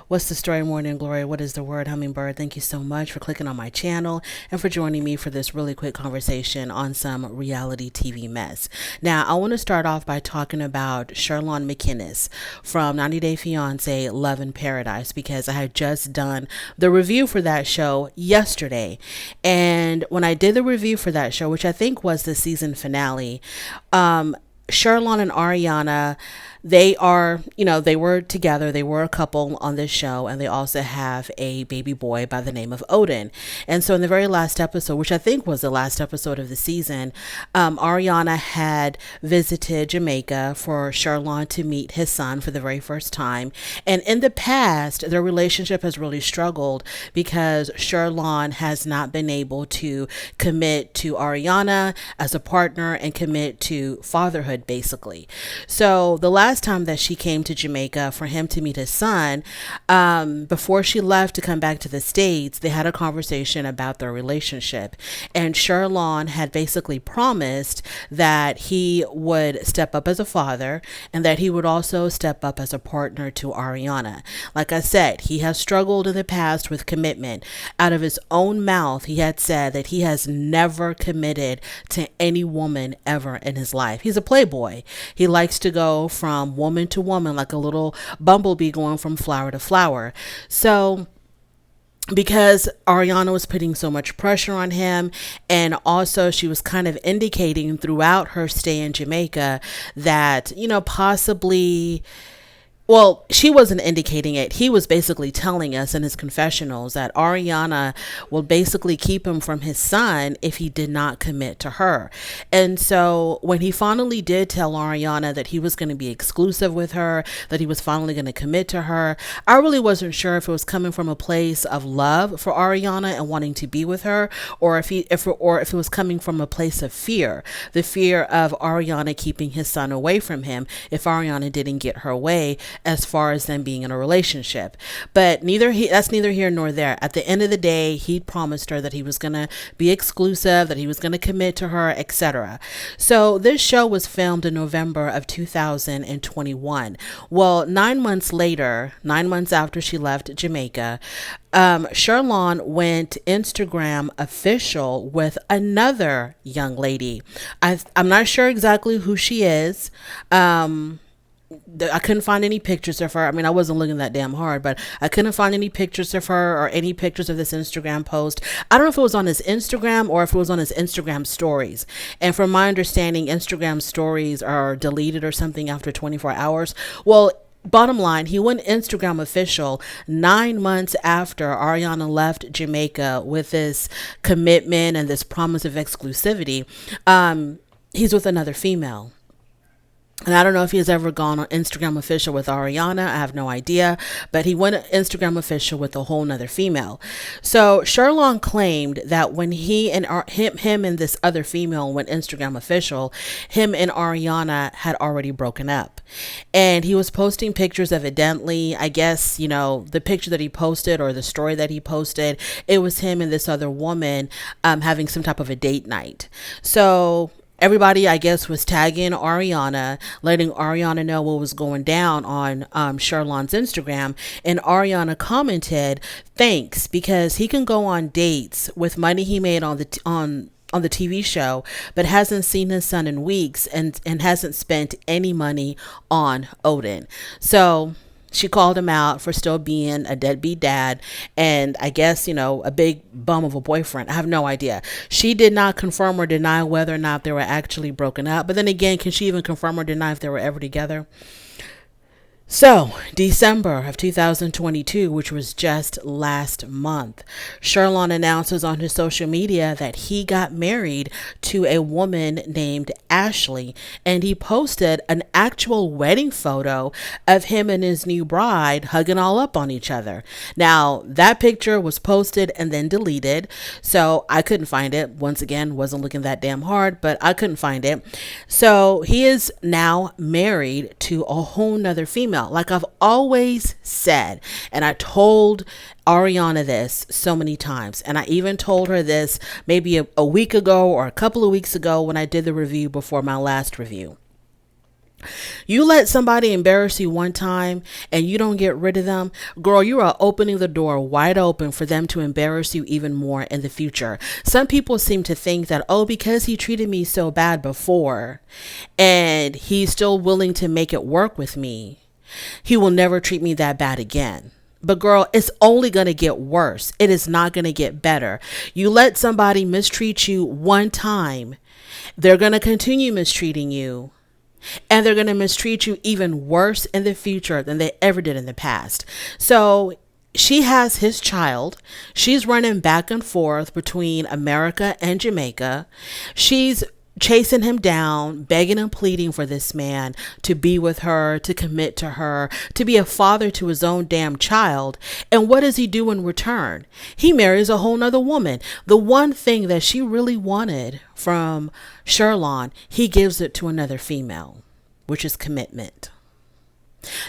What's the story, Morning Glory? What is the word, Hummingbird? Thank you so much for clicking on my channel and for joining me for this really quick conversation on some reality TV mess. Now, I want to start off by talking about Sherlon from 90 Day Fiancé Love in Paradise, because I had just done the review for that show yesterday. And when I did the review for that show, which I think was the season finale, Sherlon and Ariana, they are, they were together. They were a couple on this show, and they also have a baby boy by the name of Odin. And so in the very last episode, which I think was the last episode of the season, Ariana had visited Jamaica for Sherlon to meet his son for the very first time. And in the past, their relationship has really struggled because Sherlon has not been able to commit to Ariana as a partner and commit to fatherhood, basically. So the last time that she came to Jamaica for him to meet his son, before she left to come back to the States, they had a conversation about their relationship. And Sherlon had basically promised that he would step up as a father and that he would also step up as a partner to Ariana. Like I said, he has struggled in the past with commitment. Out of his own mouth, he had said that he has never committed to any woman ever in his life. He's a playboy. He likes to go from woman to woman like a little bumblebee going from flower to flower. So because Ariana was putting so much pressure on him, and also she was kind of indicating throughout her stay in Jamaica that, possibly, well, she wasn't indicating it. He was basically telling us in his confessionals that Ariana will basically keep him from his son if he did not commit to her. And so when he finally did tell Ariana that he was going to be exclusive with her, that he was finally going to commit to her, I really wasn't sure if it was coming from a place of love for Ariana and wanting to be with her, or if it was coming from a place of fear, the fear of Ariana keeping his son away from him if Ariana didn't get her way, as far as them being in a relationship. But that's neither here nor there. At the end of the day, he promised her that he was going to be exclusive, that he was going to commit to her, etc. So this show was filmed in November of 2021. Well, 9 months later, 9 months after she left Jamaica, Sherlon went Instagram official with another young lady. I'm not sure exactly who she is. I couldn't find any pictures of her. I mean, I wasn't looking that damn hard, but I couldn't find any pictures of her or any pictures of this Instagram post. I don't know if it was on his Instagram or if it was on his Instagram stories. And from my understanding, Instagram stories are deleted or something after 24 hours. Well, bottom line, he went Instagram official 9 months after Ariana left Jamaica with this commitment and this promise of exclusivity. He's with another female. And I don't know if he's ever gone on Instagram official with Ariana. I have no idea. But he went Instagram official with a whole nother female. So Sherlon claimed that when him and this other female went Instagram official, him and Ariana had already broken up. And he was posting pictures, evidently. I guess, the picture that he posted or the story that he posted, it was him and this other woman having some type of a date night. So everybody, I guess, was tagging Ariana, letting Ariana know what was going down on Sherlon's Instagram. And Ariana commented, "Thanks, because he can go on dates with money he made on the TV show, but hasn't seen his son in weeks and hasn't spent any money on Odin." So she called him out for still being a deadbeat dad and I guess, a big bum of a boyfriend. I have no idea. She did not confirm or deny whether or not they were actually broken up. But then again, can she even confirm or deny if they were ever together? So, December of 2022, which was just last month, Sherlon announces on his social media that he got married to a woman named Ashley, and he posted an actual wedding photo of him and his new bride hugging all up on each other. Now, that picture was posted and then deleted, so I couldn't find it. Once again, wasn't looking that damn hard, but I couldn't find it. So, he is now married to a whole nother female. Like I've always said, and I told Ariana this so many times, and I even told her this maybe a week ago or a couple of weeks ago when I did the review before my last review. You let somebody embarrass you one time and you don't get rid of them, girl, you are opening the door wide open for them to embarrass you even more in the future. Some people seem to think that, oh, because he treated me so bad before and he's still willing to make it work with me, he will never treat me that bad again. But girl, it's only going to get worse. It is not going to get better. You let somebody mistreat you one time, they're going to continue mistreating you. And they're going to mistreat you even worse in the future than they ever did in the past. So she has his child. She's running back and forth between America and Jamaica. She's chasing him down, begging and pleading for this man to be with her, to commit to her, to be a father to his own damn child. And what does he do in return? He marries a whole nother woman. The one thing that she really wanted from Sherlon, he gives it to another female, which is commitment.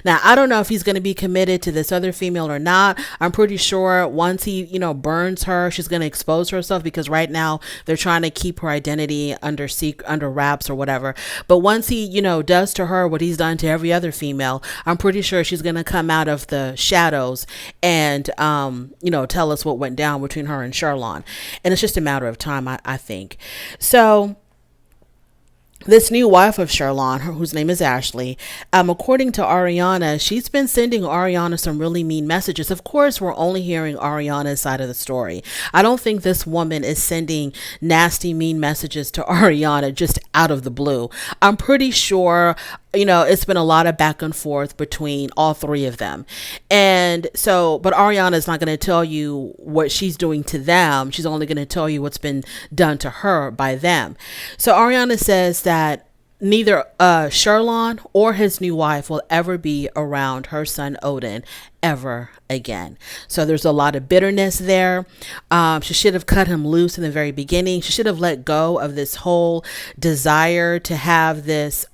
Now, I don't know if he's going to be committed to this other female or not. I'm pretty sure once he, burns her, she's going to expose herself, because right now they're trying to keep her identity under wraps or whatever. But once he, does to her what he's done to every other female, I'm pretty sure she's going to come out of the shadows and, tell us what went down between her and Sherlon. And it's just a matter of time, I think. So this new wife of Sherlon, whose name is Ashley, according to Ariana, she's been sending Ariana some really mean messages. Of course, we're only hearing Ariana's side of the story. I don't think this woman is sending nasty, mean messages to Ariana just out of the blue. I'm pretty sure it's been a lot of back and forth between all three of them. And so, but Ariana is not going to tell you what she's doing to them. She's only going to tell you what's been done to her by them. So Ariana says that neither Sherlon or his new wife will ever be around her son Odin ever again. So there's a lot of bitterness there. She should have cut him loose in the very beginning. She should have let go of this whole desire to have this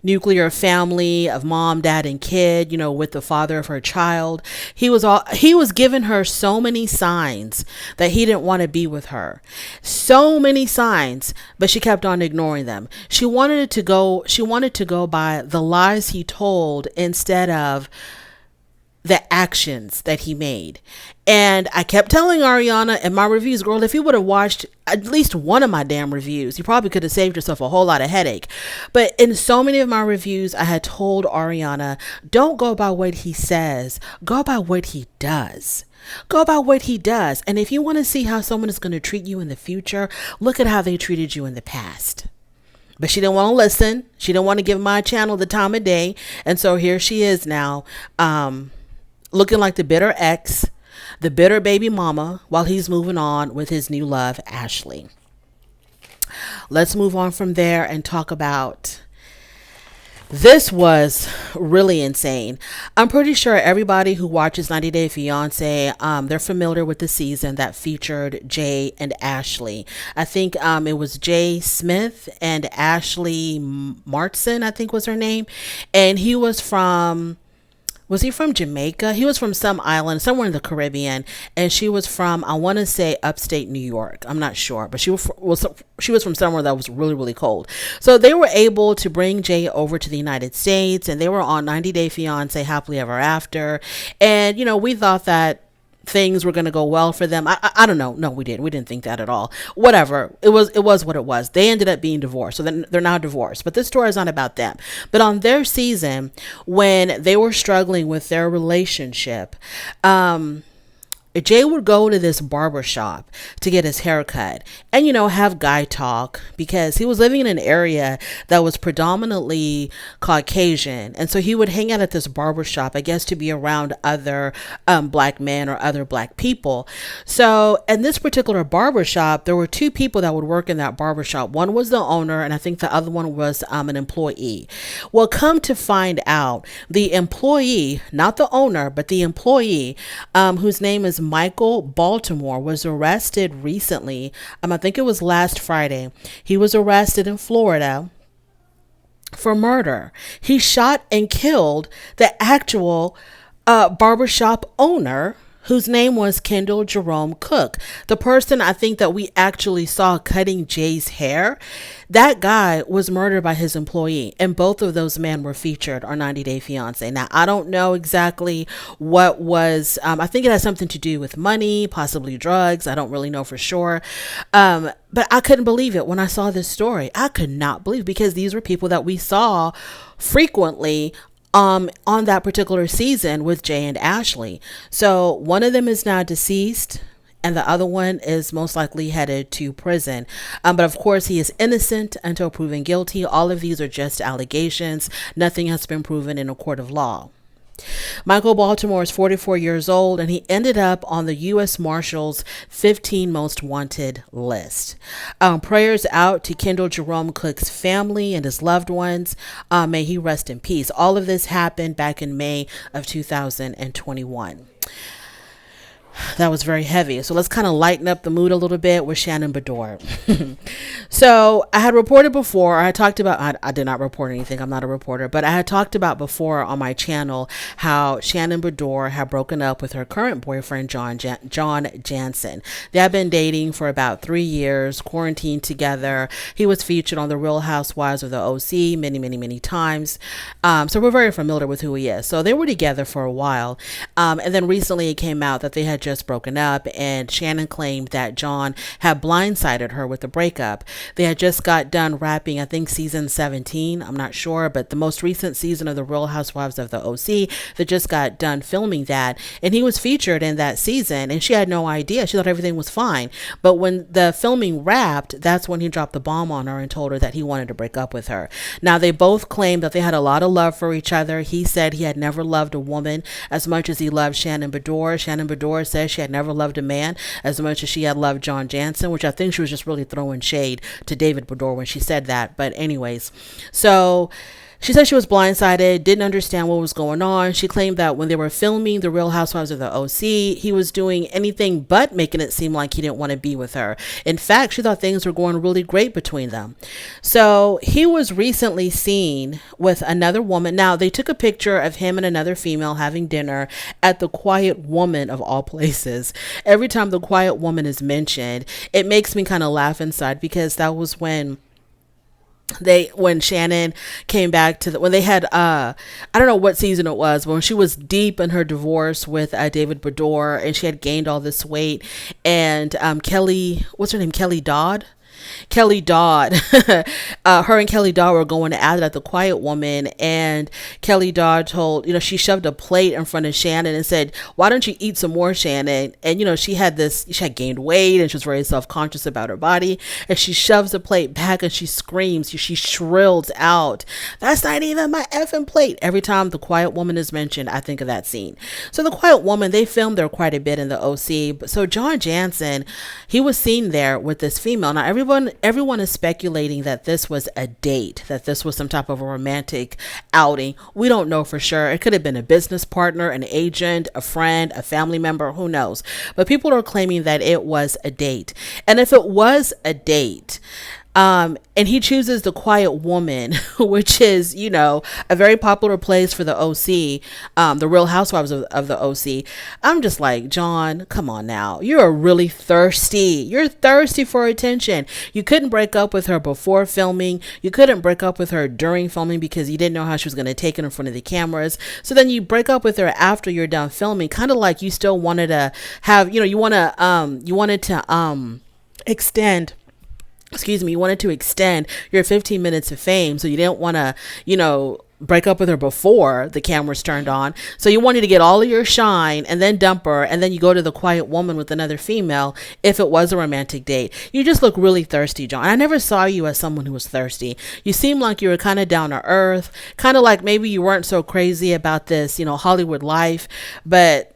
nuclear family of mom, dad, and kid, with the father of her child. He was giving her so many signs that he didn't want to be with her. So many signs, but she kept on ignoring them. She wanted to go by the lies he told instead of the actions that he made. And I kept telling Ariana in my reviews, girl, if you would have watched at least one of my damn reviews, you probably could have saved yourself a whole lot of headache. But in so many of my reviews, I had told Ariana, don't go by what he says, go by what he does. Go by what he does. And if you want to see how someone is going to treat you in the future, look at how they treated you in the past. But she didn't want to listen. She didn't want to give my channel the time of day. And so here she is now, looking like the bitter ex, the bitter baby mama, while he's moving on with his new love, Ashley. Let's move on from there and talk about, this was really insane. I'm pretty sure everybody who watches 90 Day Fiance, they're familiar with the season that featured Jay and Ashley. I think it was Jay Smith and Ashley Martson, I think was her name. And he was from Jamaica? He was from some island, somewhere in the Caribbean. And she was from, I want to say, upstate New York. I'm not sure. But she was from somewhere that was really, really cold. So they were able to bring Jay over to the United States. And they were on 90 Day Fiance, Happily Ever After. And, we thought that things were going to go well for them. I don't know. No, we didn't think that at all. Whatever. It was what it was. They ended up being divorced. So then they're now divorced. But this story is not about them. But on their season, when they were struggling with their relationship, Jay would go to this barber shop to get his hair cut and, have guy talk, because he was living in an area that was predominantly Caucasian. And so he would hang out at this barber shop, I guess, to be around other black men or other black people. So in this particular barber shop, there were two people that would work in that barber shop. One was the owner, and I think the other one was an employee. Well, come to find out, the employee, not the owner, but the employee, whose name is Michael Baltimore, was arrested recently. I think it was last Friday. He was arrested in Florida for murder. He shot and killed the actual barbershop owner whose name was Kendall Jerome Cook. The person I think that we actually saw cutting Jay's hair, that guy was murdered by his employee, and both of those men were featured on 90 Day Fiance. Now, I don't know exactly what was, I think it has something to do with money, possibly drugs. I don't really know for sure. But I couldn't believe it when I saw this story. I could not believe, because these were people that we saw frequently on that particular season with Jay and Ashley. So one of them is now deceased, and the other one is most likely headed to prison. But of course, he is innocent until proven guilty. All of these are just allegations. Nothing has been proven in a court of law. Michael Baltimore is 44 years old, and he ended up on the U.S. Marshals 15 Most Wanted list. Prayers out to Kendall Jerome Cook's family and his loved ones. May he rest in peace. All of this happened back in May of 2021. That was very heavy. So let's kind of lighten up the mood a little bit with Shannon Beador. So I had reported before, I talked about, I did not report anything, I'm not a reporter, but I had talked about before on my channel how Shannon Beador had broken up with her current boyfriend, John Jansen. They had been dating for about 3 years, quarantined together. He was featured on The Real Housewives of the OC many times. So we're very familiar with who he is. So they were together for a while. And then recently it came out that they had just broken up, and Shannon claimed that John had blindsided her with the breakup. They had just got done wrapping, I think, season 17. I'm not sure, but the most recent season of The Real Housewives of the OC, they just got done filming that, and he was featured in that season, and she had no idea. She thought everything was fine. But when the filming wrapped, that's when he dropped the bomb on her and told her that he wanted to break up with her. Now, they both claimed that they had a lot of love for each other. He said he had never loved a woman as much as he loved Shannon Beador. Shannon Beador said she had never loved a man as much as she had loved John Jansen, which I think she was just really throwing shade to David Beador when she said that. But anyways, so she said she was blindsided, didn't understand what was going on. She claimed that when they were filming The Real Housewives of the OC, he was doing anything but making it seem like he didn't want to be with her. In fact, she thought things were going really great between them. So he was recently seen with another woman. Now, they took a picture of him and another female having dinner at the Quiet Woman of all places. Every time the Quiet Woman is mentioned, it makes me kind of laugh inside, because that was when Shannon came back to when they had I don't know what season it was, but when she was deep in her divorce with David Beador, and she had gained all this weight, and Kelly, what's her name, Kelly Dodd, her and Kelly Dodd were going at it at the Quiet Woman, and Kelly Dodd told, she shoved a plate in front of Shannon and said, "Why don't you eat some more, Shannon?" And she had gained weight, and she was very self-conscious about her body, and she shoves the plate back and she screams, she shrills out, "That's not even my effing plate." Every time the Quiet Woman is mentioned, I think of that scene. So the Quiet Woman, they filmed there quite a bit in the OC. So John Jansen, he was seen there with this female. Now everyone is speculating that this was a date, that this was some type of a romantic outing. We don't know for sure. It could have been a business partner, an agent, a friend, a family member, who knows? But people are claiming that it was a date. And if it was a date, and he chooses the Quiet Woman, which is, a very popular place for the OC, the Real Housewives of the OC. I'm just like, John, come on now. You're really thirsty. You're thirsty for attention. You couldn't break up with her before filming. You couldn't break up with her during filming because you didn't know how she was going to take it in front of the cameras. So then you break up with her after you're done filming, kind of like you still wanted to have, you wanted to extend you wanted to extend your 15 minutes of fame. So you didn't want to, break up with her before the cameras turned on. So you wanted to get all of your shine and then dump her. And then you go to the Quiet Woman with another female if it was a romantic date. You just look really thirsty, John. I never saw you as someone who was thirsty. You seem like you were kind of down to earth, kind of like maybe you weren't so crazy about this, Hollywood life. But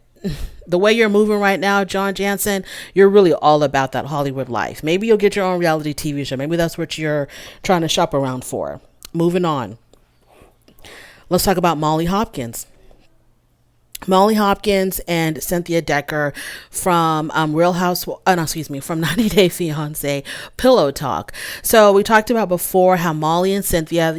the way you're moving right now, John Jansen, you're really all about that Hollywood life. Maybe you'll get your own reality TV show. Maybe that's what you're trying to shop around for. Moving on. Let's talk about Molly Hopkins. Molly Hopkins and Cynthia Decker from from 90 Day Fiance Pillow Talk. So we talked about before how Molly and Cynthia,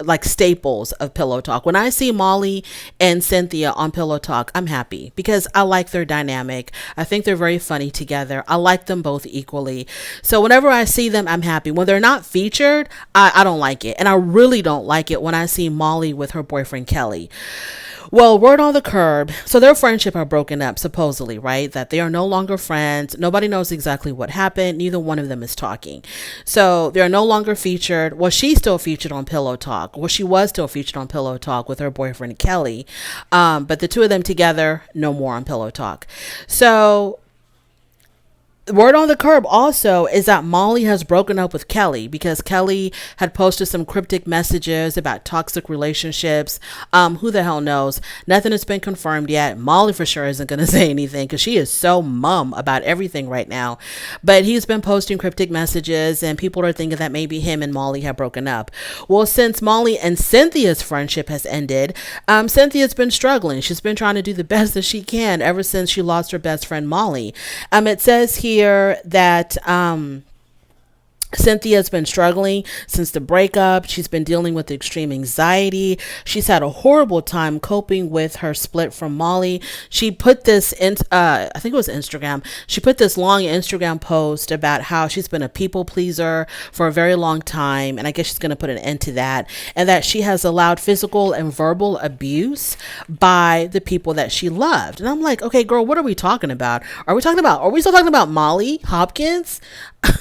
like staples of Pillow Talk. When I see Molly and Cynthia on Pillow Talk, I'm happy because I like their dynamic. I think they're very funny together. I like them both equally. So whenever I see them, I'm happy. When they're not featured, I don't like it. And I really don't like it when I see Molly with her boyfriend Kelly. Well, word on the curb. So their friendship are broken up, supposedly, right? That they are no longer friends. Nobody knows exactly what happened. Neither one of them is talking. So they're no longer featured. Well, she's still featured on Pillow Talk. Well, she was still featured on Pillow Talk with her boyfriend Kelly. But the two of them together, no more on Pillow Talk. So word on the curb also is that Molly has broken up with Kelly because Kelly had posted some cryptic messages about toxic relationships. Who the hell knows? Nothing has been confirmed yet. Molly for sure isn't going to say anything because she is so mum about everything right now. But he's been posting cryptic messages and people are thinking that maybe him and Molly have broken up. Well, since Molly and Cynthia's friendship has ended, Cynthia's been struggling. She's been trying to do the best that she can ever since she lost her best friend Molly. It says here that Cynthia's been struggling since the breakup. She's been dealing with extreme anxiety. She's had a horrible time coping with her split from Molly. She put this in, I think it was Instagram. She put this long Instagram post about how she's been a people pleaser for a very long time. And I guess she's going to put an end to that. And that she has allowed physical and verbal abuse by the people that she loved. And I'm like, okay, girl, what are we talking about? Are we still talking about Molly Hopkins?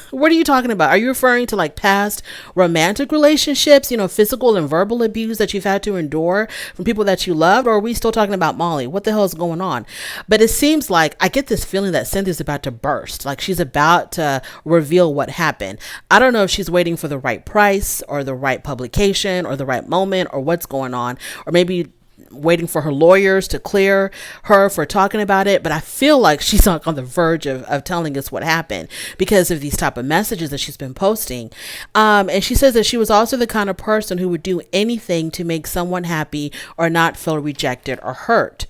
What are you talking about? Are you referring to like past romantic relationships, physical and verbal abuse that you've had to endure from people that you loved? Or are we still talking about Molly? What the hell is going on? But it seems like I get this feeling that Cynthia's about to burst. Like she's about to reveal what happened. I don't know if she's waiting for the right price or the right publication or the right moment or what's going on, or maybe waiting for her lawyers to clear her for talking about it. But I feel like she's like on the verge of telling us what happened because of these type of messages that she's been posting. And she says that she was also the kind of person who would do anything to make someone happy or not feel rejected or hurt.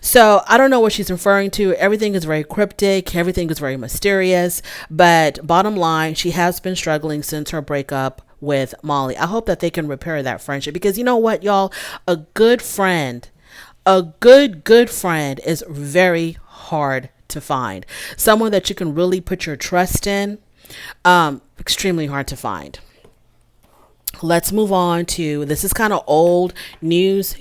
So I don't know what she's referring to. Everything is very cryptic. Everything is very mysterious. But bottom line, she has been struggling since her breakup with Molly. I hope that they can repair that friendship because you know what, y'all, a good friend is very hard to find. Someone that you can really put your trust in, extremely hard to find. Let's move on to, this is kind of old news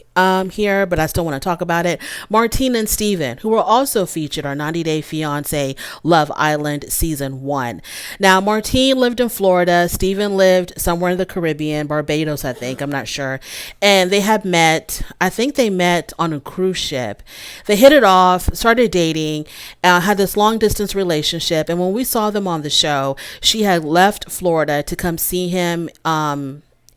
here, but I still want to talk about it. Martine and Steven, who were also featured on 90 Day Fiancé Love Island Season 1. Now, Martine lived in Florida. Steven lived somewhere in the Caribbean, Barbados, I think. I'm not sure. And they had met, I think they met on a cruise ship. They hit it off, started dating, had this long distance relationship. And when we saw them on the show, she had left Florida to come see him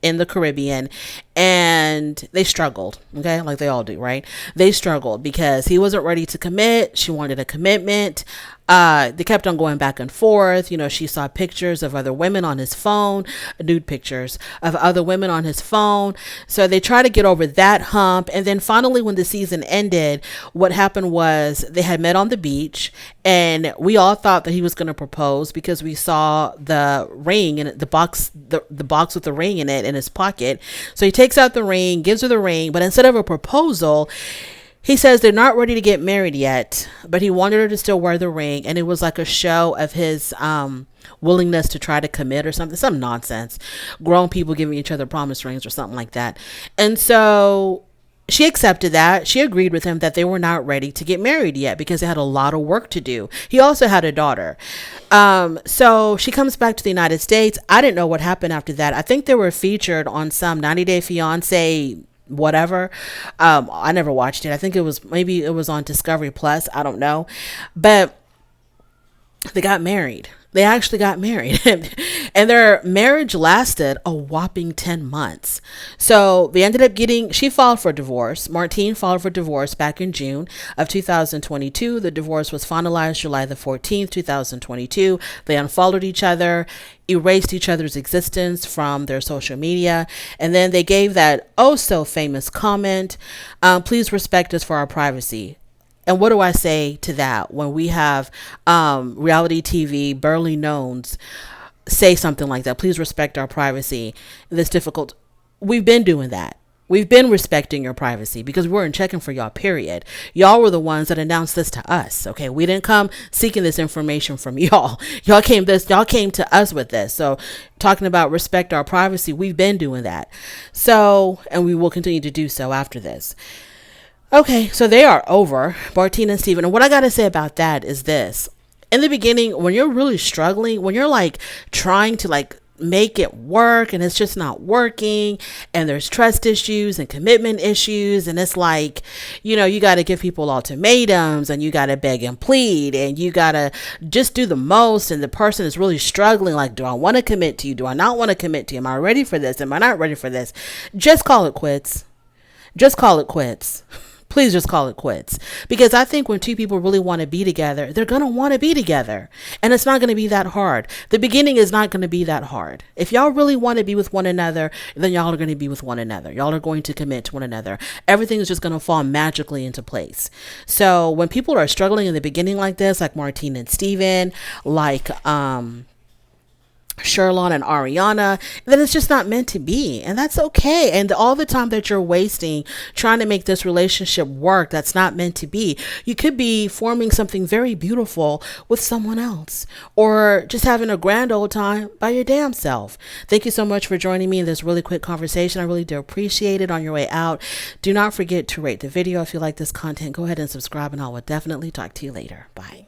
in the Caribbean, and they struggled. Okay. Like they all do, right? They struggled because he wasn't ready to commit. She wanted a commitment. They kept on going back and forth. She saw pictures of other women on his phone, nude pictures of other women on his phone. So they tried to get over that hump. And then finally, when the season ended, what happened was they had met on the beach, and we all thought that he was going to propose because we saw the ring and the box with the ring in it in his pocket. So he takes out the ring, gives her the ring, but instead of a proposal, he says they're not ready to get married yet, but he wanted her to still wear the ring. And it was like a show of his willingness to try to commit or something, some nonsense. Grown people giving each other promise rings or something like that. And so she accepted that. She agreed with him that they were not ready to get married yet because they had a lot of work to do. He also had a daughter. So she comes back to the United States. I didn't know what happened after that. I think they were featured on some 90 Day Fiancé whatever. I never watched it. I think maybe it was on Discovery Plus. I don't know. But they got married. They actually got married. And their marriage lasted a whopping 10 months. So they ended up she filed for divorce. Martine filed for divorce back in June of 2022. The divorce was finalized July the 14th, 2022. They unfollowed each other, erased each other's existence from their social media. And then they gave that oh so famous comment, please respect us for our privacy. And what do I say to that when we have reality TV barely knowns say something like that? Please respect our privacy in this difficult we've been doing that. We've been respecting your privacy because we weren't checking for y'all, period. Y'all were the ones that announced this to us. Okay. We didn't come seeking this information from y'all. Y'all came to us with this. So talking about respect our privacy, we've been doing that. So, and we will continue to do so after this. Okay. So they are over, Martina and Steven. And what I got to say about that is this. In the beginning, when you're really struggling, when you're like trying to like make it work and it's just not working, and there's trust issues and commitment issues, and it's like, you got to give people ultimatums, and you got to beg and plead, and you got to just do the most, and the person is really struggling, like, do I want to commit to you? Do I not want to commit to you? Am I ready for this? Am I not ready for this? Just call it quits. Just call it quits. Please just call it quits. Because I think when two people really want to be together, they're going to want to be together. And it's not going to be that hard. The beginning is not going to be that hard. If y'all really want to be with one another, then y'all are going to be with one another. Y'all are going to commit to one another. Everything is just going to fall magically into place. So when people are struggling in the beginning like this, like Martina and Steven, like, Sherlon and Ariana, then it's just not meant to be. And that's okay. And all the time that you're wasting trying to make this relationship work, that's not meant to be. You could be forming something very beautiful with someone else, or just having a grand old time by your damn self. Thank you so much for joining me in this really quick conversation. I really do appreciate it. On your way out, do not forget to rate the video. If you like this content, go ahead and subscribe, and I will definitely talk to you later. Bye.